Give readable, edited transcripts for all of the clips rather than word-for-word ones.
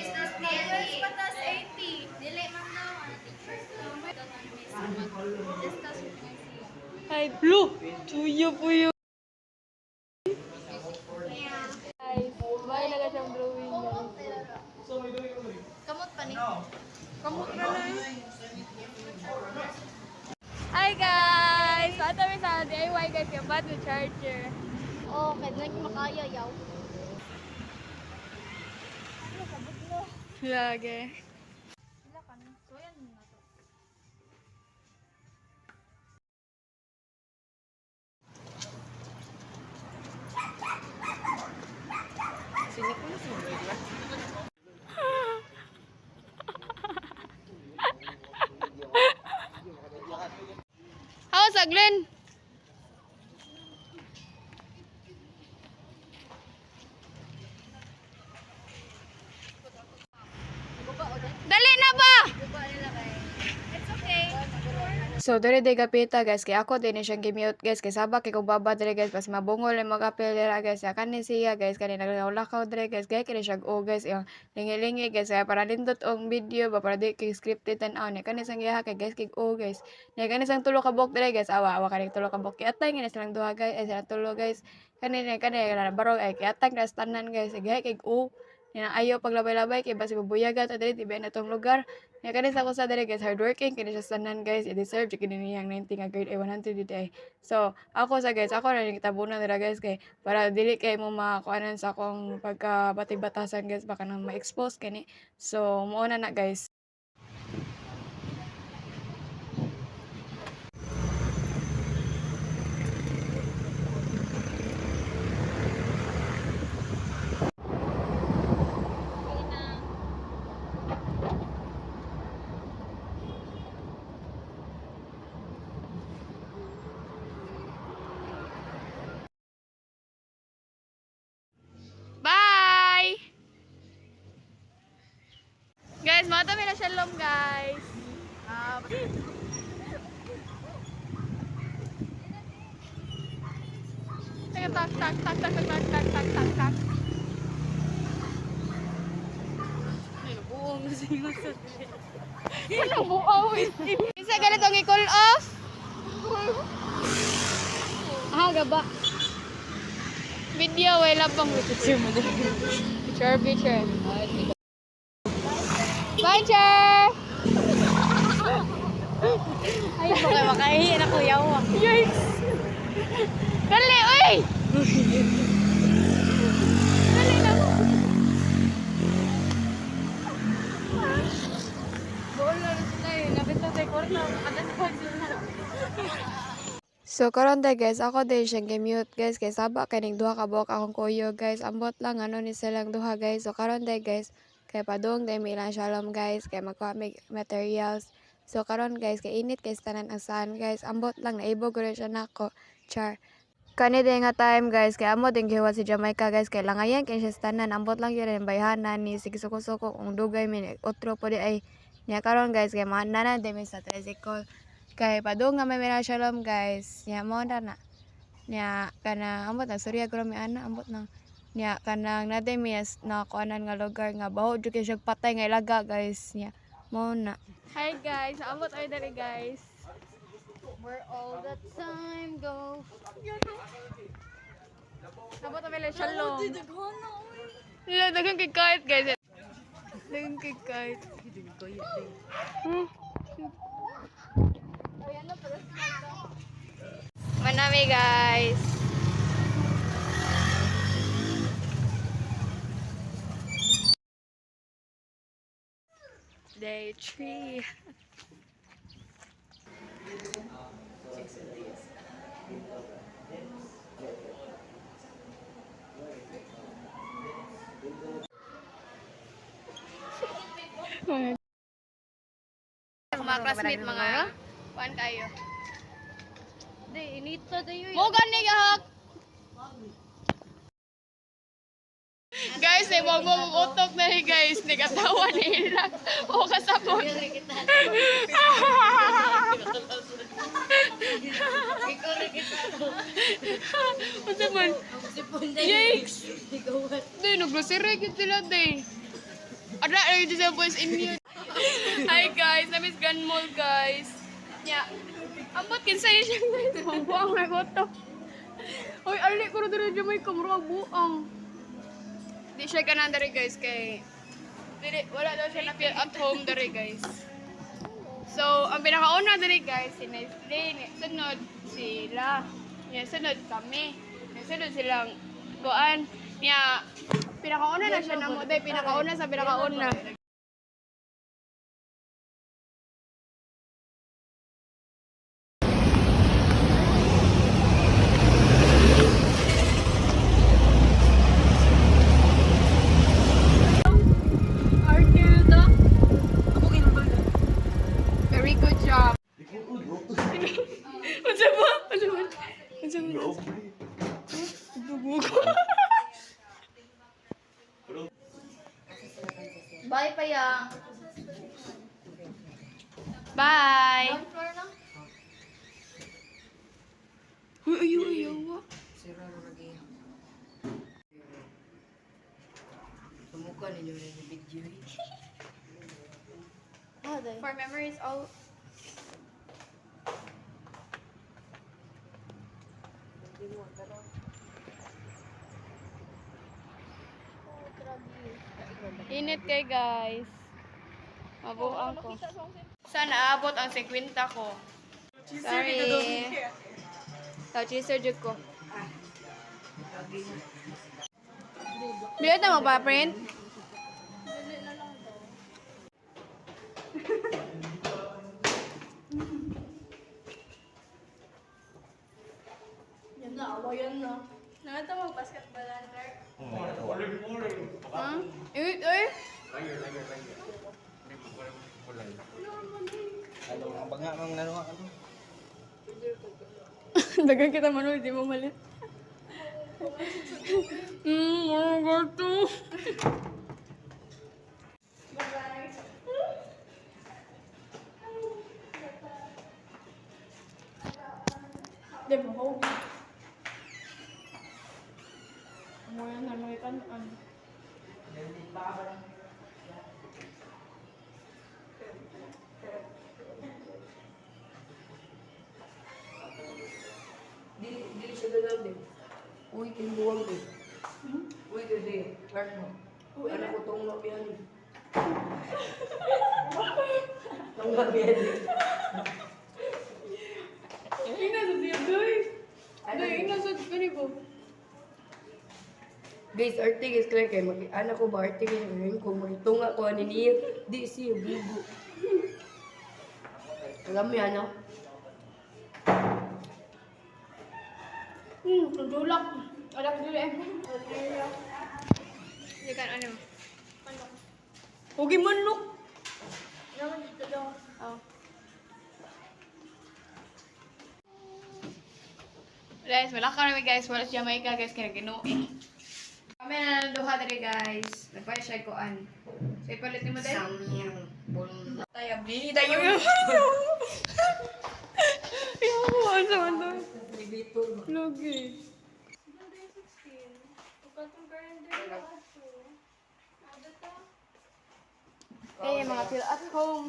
Nag-girls patas 80. Dili man daw ang teacher. Mag-discuss with nga siya. Ay, blue! Tuyo po yun. Guys, bahay na ka siyang drawing. Kamot pa ni. Kamot na lang. Hi guys! Bata mi sa DIY guys, yung bad with charger. Oh, kahit naging makaya yaw. Lagi. Sila kan. So yan na to. How's Glenn? Dali na ba? It's okay. So, dere de gapita guys, kay ako din siyang gimute guys, kay sabak kay kung baba dere guys, pas mabungol ang mag-apel dere guys, ya kani siya guys, kani naglakaw dere guys, kay kini siya guys, yung lingi-lingi guys, kaya para lindot ang video ba, para di kay scripted tan ni kani sang giha kay guys, kay guys, ni kani sang tulo ka bok dere guys, awa kani tulo ka bok, kay atay ngini silang duha guys, ay silang tulo guys, kani barog ay kay atay guys tanan guys, kay na ayaw paglabay-labay kay basi bubuyagan ta diri tibi na tong lugar. Ya kani sa ko sa diri guys, hardworking kini siya tanan guys, i-deserve kini niyang 90 nga grade A100 dito ay. So, ako sa guys, ako na ning tabunan dira guys kay para dili kay mo makuanan sa akong pagka-batibatasan guys, baka nang ma-expose kani. So, mo na guys. Bye! Guys, mata mi na shalom guys. Tak tak tak tak tak tak tak tak tak tak. Buong singot sa dili. Wala buaw. Isa ganito ang i-call off. Ah, gaba. Video way labang picture mo din. Picture. Bye, Chair! Ay, baka makahihin ako yawa. Yikes! Dali, uy! Dali na mo. Bola na sila eh. Nabito tayo korna. Makadasag sila. So karon day guys, ako din siyang gi-mute guys kay saba kaning duha ka buok akong kuyo guys. Ambot lang ano ni silang duha guys. So karon day guys, kay padung day may ilang shalom guys kay magkuha mig materials. So karon guys, kay init kay tanan ang sun guys. Ambot lang naibog ko rin siya nako. Char. Kani day nga time guys, kay amo din giwa si Jamaica guys, kay langayan kay siya sa tanan. Ambot lang gyud ang bayhanan ni sige suko-suko kung dugay mi otro po di ay niya karon guys kay maananan day mi sa tricycle. Kay padung nga may shalom guys. Nya mo na. Nya kana ambot na surya gro mi ana ambot nang nya kanang naday mi na kuanan nga lugar nga baho jud kay siya patay nga ilaga guys. Nya mo na. Hi guys, ambot ay dali guys. Where all the time go. Ambot ay shalom. Lila dagang kay kahit guys. Dagang kay kahit. Manami guys. Day 3. Mga classmate mga kuan kayo. Di, inito tayo. Mo gani gahak. Guys, ay mo utok na ni guys, nagatawa nila. O kasabot. Unsa man? Yikes. Di naggrocery gid sila day. Ada, ay, ito sa voice in mute. Hi guys, na Miss Grand Mall guys. Ya. Ambot kinsa ni siya guys. Buang na ko to. Hoy, ali ko na diri may kamera buang. Di siya kanan diri guys kay wala daw siya na feel at home diri guys. So, ang pinakauna diri guys, si Nestle, sunod sila. Yan, sunod kami. Sunod silang kuan. Niya, pinakauna na siya na mo. Dahil pinakauna sa pinakauna. Argilda. Very good job. Unsa ba? Unsa ba? Unsa ba? Bubugo. Bye pa yang. Bye. Ground floor lang. Uy, ayaw. Sumuka ninyo rin yung video. For memories, all. Init kay guys. Mabuang ko. Sana abot ang 50 ko. Sorry. Tao cheeser jud ko. Dili ta mo pa print? Yan na, awayan na. Nakita mo basketball under? Ha? Eh? Banga mang naruha ano. Dagan kita manulit, di mo malit. Mga gato. Di ba, hobi? Mo yan na may kanan. Dili siya ganun din. Uy, kinbuwang din. Uy, gede. Clark mo. Ano ko tong mabiyan din. Tong mabiyan din. Ina sa siya, guys. Ina sa ko. Guys, artigis Clark kay anak ko ba artigis ngayon kung magitunga ko ani niya. Di siya bugo. Alam mo yan, no? Tudulak. Alam ko dili. Hindi ka ano? Huwag manok. Naman dito daw. Oh. Guys, wala ka namin guys. Wala siya Jamaica guys. Kaya ginuwi. Kami na naduha dali guys. Nagpaya siya kuan. Say palit ni mo dahil? Samyang bulong. Tayo, bili tayo. Yawa, ano sa ano? Bibito. Lugi. Okay, mga feel at home.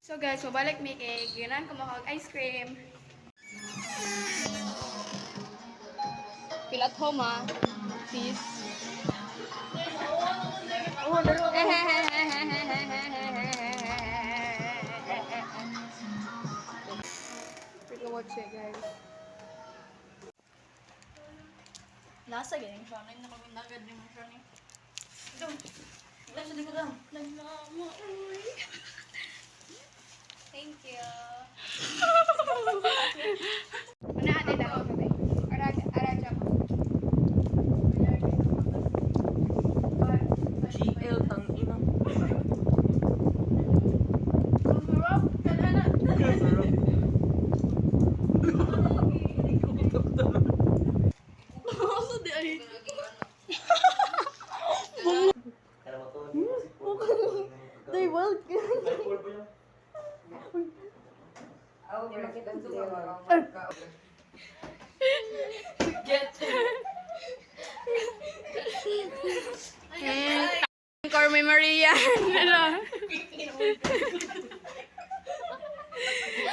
So guys, mabalik may kay ginan ko makag ice cream. Feel at home ha. Sis. Oh, dalo. Take a watch it guys. Nasa ganyan siya. Nang nakabinagad din mo siya ni. Ito. Nasa di ko lang. Nagnama. Thank you. Mana ada dalam kami? Ada jam. GL tang ina. Masarap. Anak. Masa di ay. Day wild. Ako di makita sila. Get. core memory yan. Ano?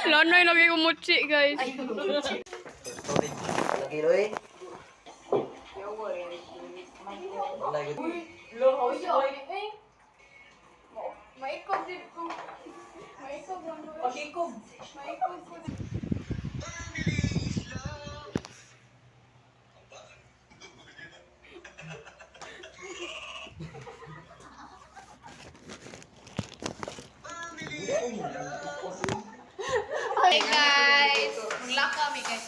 Lanoy lagi kumuchi, guys. Lagi Roy. Lagi. Maikob din ko. Maikob lang. Pag-ikob. Maikob ko. Hi guys! Maglakaw kami guys.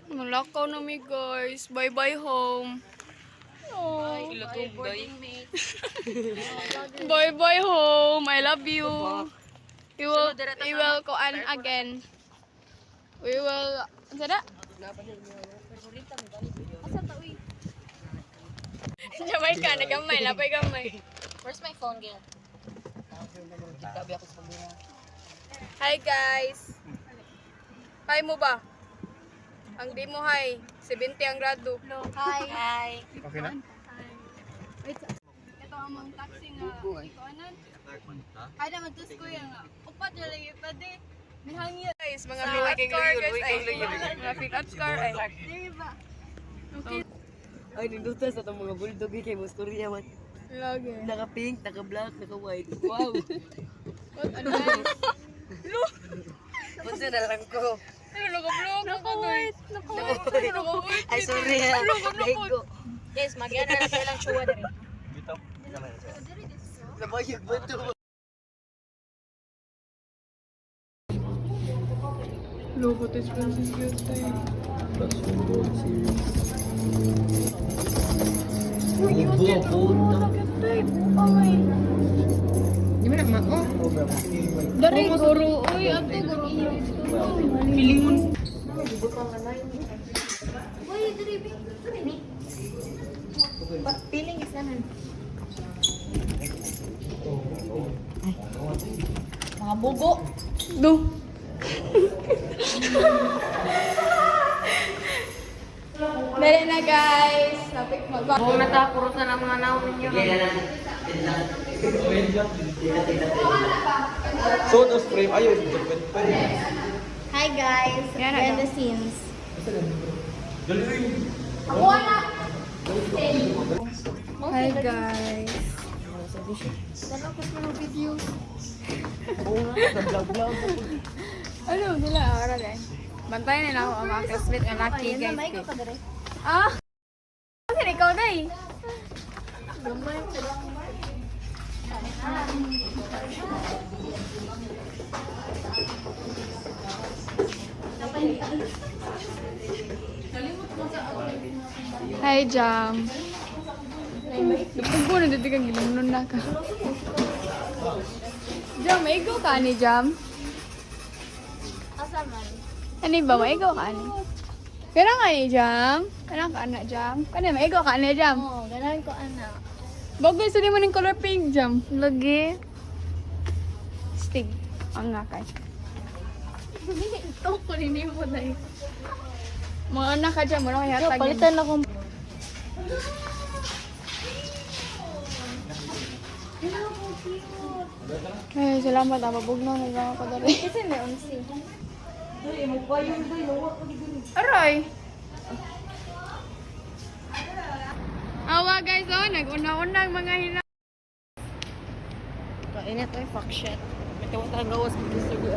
Maglakaw na mi guys. Bye bye home. Oh. Bye bye home. I love you. We will go on again. We will sada? Jamaica nagamay, lapay gamay. Where's my phone, Gail? Hi guys. Hi mo ba? Ang di mo hi. 70 ang grado. Hi. Hi. Okay na? Wait. Ito ang mga taxi nga. Ikuanan. Ay naman tus ko yan nga. Upat na lang yung pwede. Nihangin. Guys, mga fill-out car guys. Ay, mga fill-out car ay. Diba? Okay. Ay, nindutas sa itong mga bulldog kay Musturya man. Lagi. Naka-pink, naka-black, naka-white. Wow! What? Ano guys? Punso na lang ko. Ano naka-vlog? Naka-white. Naka-white. Ay, sorry ha. Dahil ko. Yes, magyan na lang silang chuwa dali. Nabayag ba ito? Logo to expenses guys tayo. That's one gold series. Buo po. Di ba naman? Oh! Dari guru. Uy, ato guru. Pilingon. But feeling is naman. Mga bugo. Do. Dali na guys. Napik magba. Buong natapuros na ng mga naon ninyo. So, those frame, ayun. Hi guys. Yan, Behind ano? the scenes. Hi guys. Oo nga, nag-vlog-vlog. Ano, sila ara dai. Bantayan nila ako ang mga classmate and lucky Ayun na, guys. may ko ka dali. Ah. Kasi ikaw dai. Gamay sa lang. Hi Jam. Lupugo na dito kang ginunon na ka. Jam, maigo ka ni Jam? Asa man? Ano ba, maigo ka ni? Kaya nga ni Jam? Kaya ka na Jam? Kaya maigo ka ni Jam? Oo, ganahan ko ana. Bagay sa mo ng color pink Jam. Lagi. Stig. Ang nga kay. Ito ko rin mo dai. Mga anak ka Jam, wala kaya tagin. Palitan akong Ay, salamat ah. Mabugnaw na lang ako dali. kasi may unsi. Aray! Awa guys, oh, nag-una-unang mga hina. Kainit ay fuck shit. May tawag ang gawas mo gusto ko.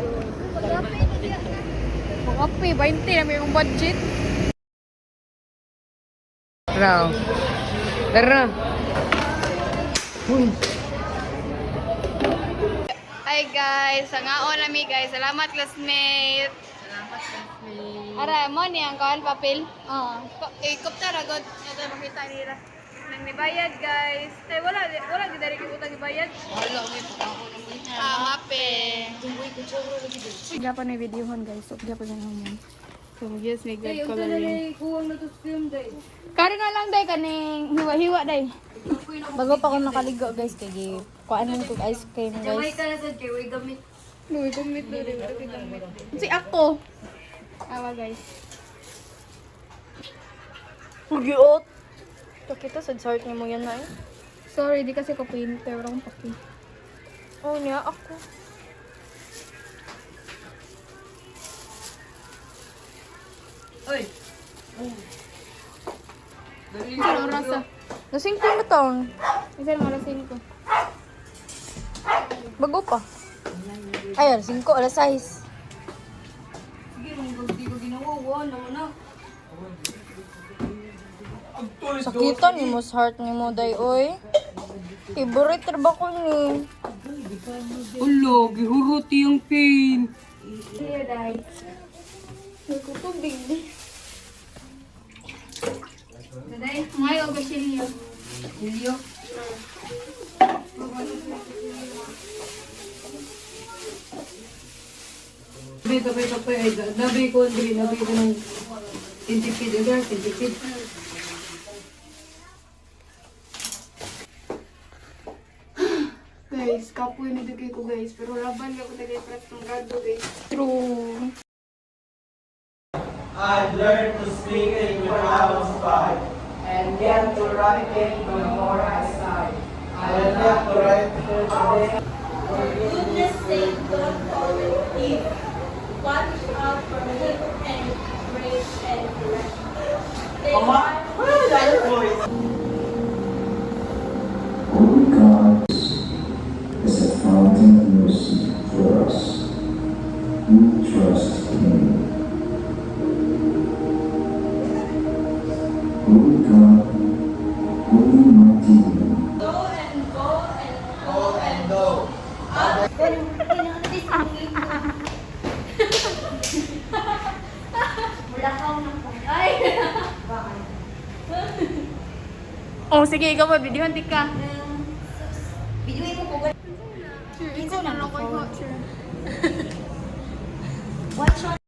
Kape, 20 na may yung budget. Tara. Tara. Hi guys, sangaon nami guys. Salamat classmate. Salamat, Leslie. Ara, mo ni ang kawan papel. Oo. Ikop ta ragod. Ito makita nila. Nang nibayad guys. Tay wala di dari kita gibayad. Wala, may pagkako naman. Happy. Dapat may videohon guys. So dapat na naman. So yes, may good coloring. Kuwang na to film day. Karo na lang day kaning hiwa-hiwa day. Bago pa ako nakaligo guys kay kuanan ko ice cream guys. ka na sa kay way gamit. Luwi kumit do rin. Si ako. Awa guys. Pugiot. Pakita sa chart niyo mo yan na eh. Sorry, di kasi ko painter. Wala akong paki. Oh, niya ako. Oy! Dali Ano oras ah? Nasing ko na taon. Isa ng alas 5. Bago pa. Ay, alas 5, alas 6. Sige, nung di ko ginawa, wala naman na. Sakitan ni mo sa heart ni mo, day, oy. Favorite trabaho ko ni. Ulo, gihuruti yung pain. Iya, day. Nagkutubig di. Daday, ngayon ko siya. Hilyo. Tabi, ay, nabi ko, Andre, nabi ko ng tintikid, agad, tintikid. Guys, kapoy na dugay ko guys. Pero laban ka ko tagay prat ng gado guys. True. I learned to speak it when I was 5. And get to write it the more I sigh. I learned to write it. Goodness sake, don't tolerate evil. Watch out for hate and rage and correction. They Mama, are where is that voice? Holy God is a fountain of mercy for us who trust Him. Holy God, Holy Mighty One, go and go and Go and go. mulakaw ng pagay. Oh, sige, ikaw ba? Videohan ka. Biduin mo po. Ikaw na lang ko. Sure. Watch out.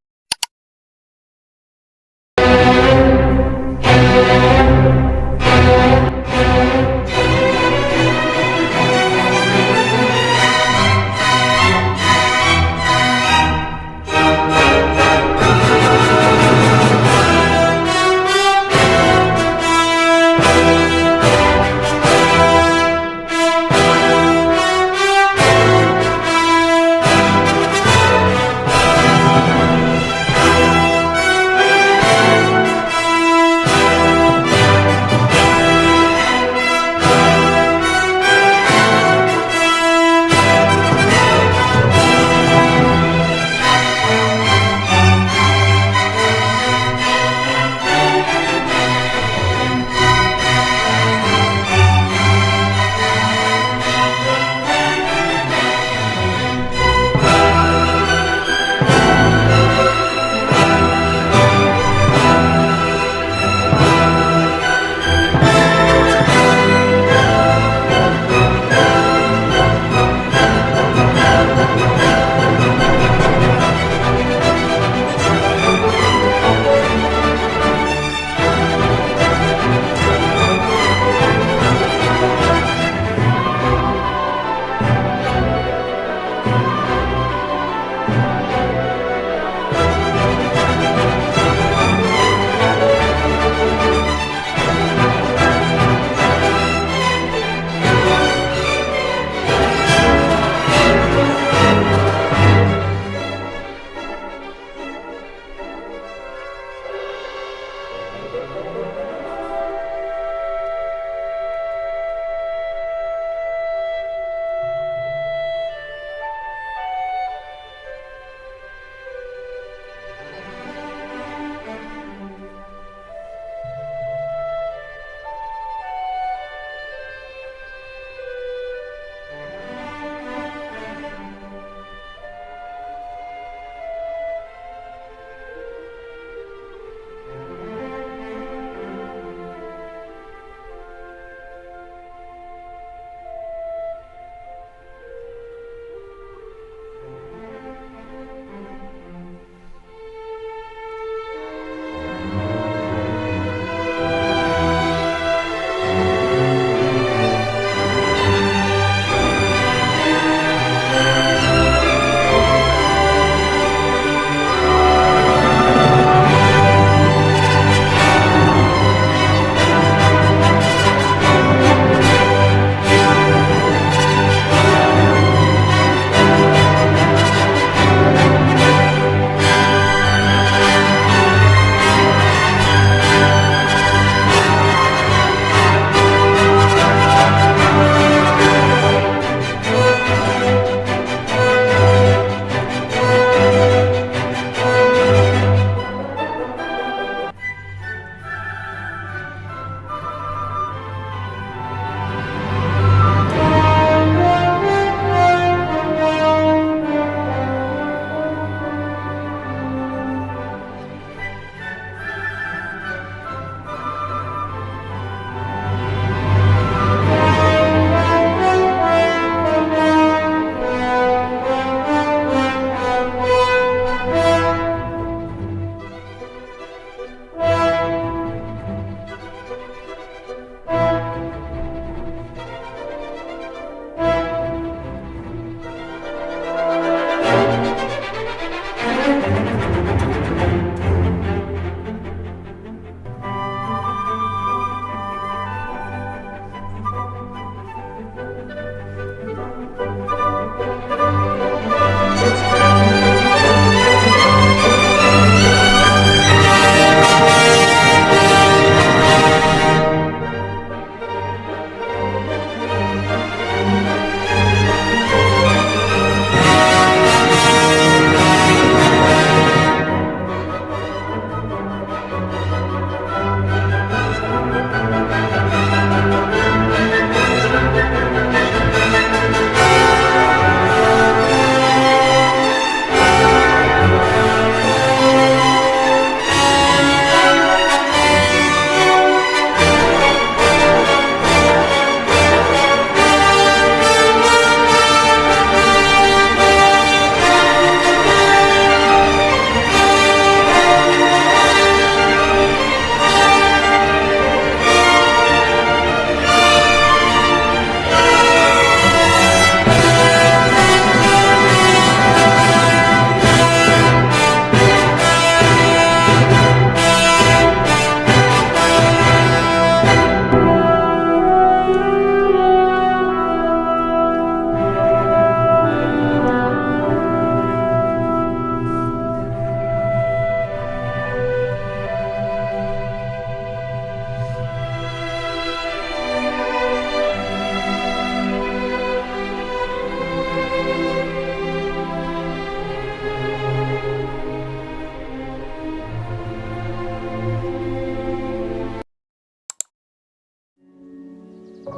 Dali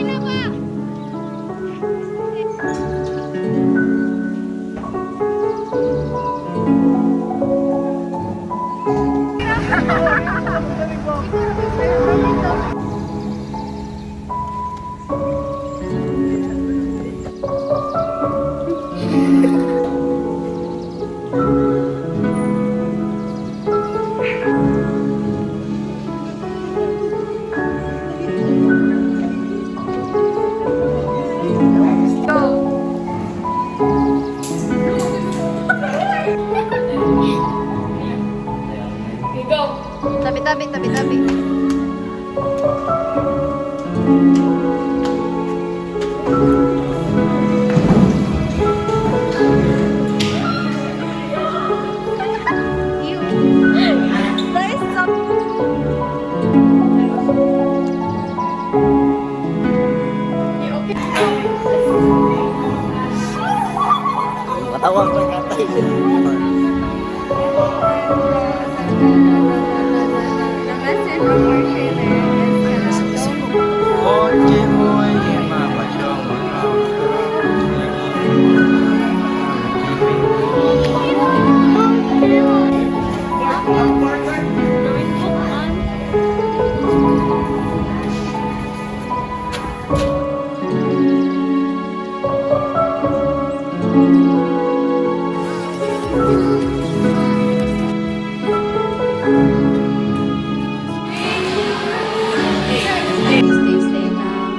na ba? Tabi, tabi, tabi, tabi. Matawag ko katay. The message from our trailer is Oye, oye, mapachong. stay now.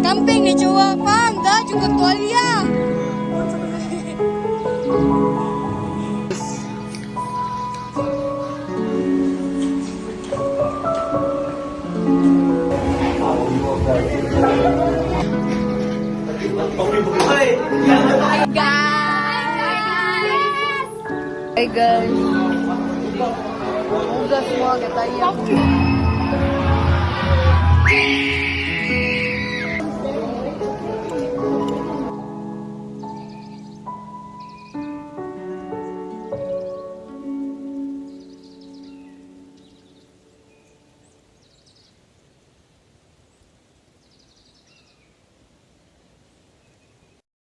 Camping ni Chua Pang, dah juga tualia. Hey guys. Ugas mo kita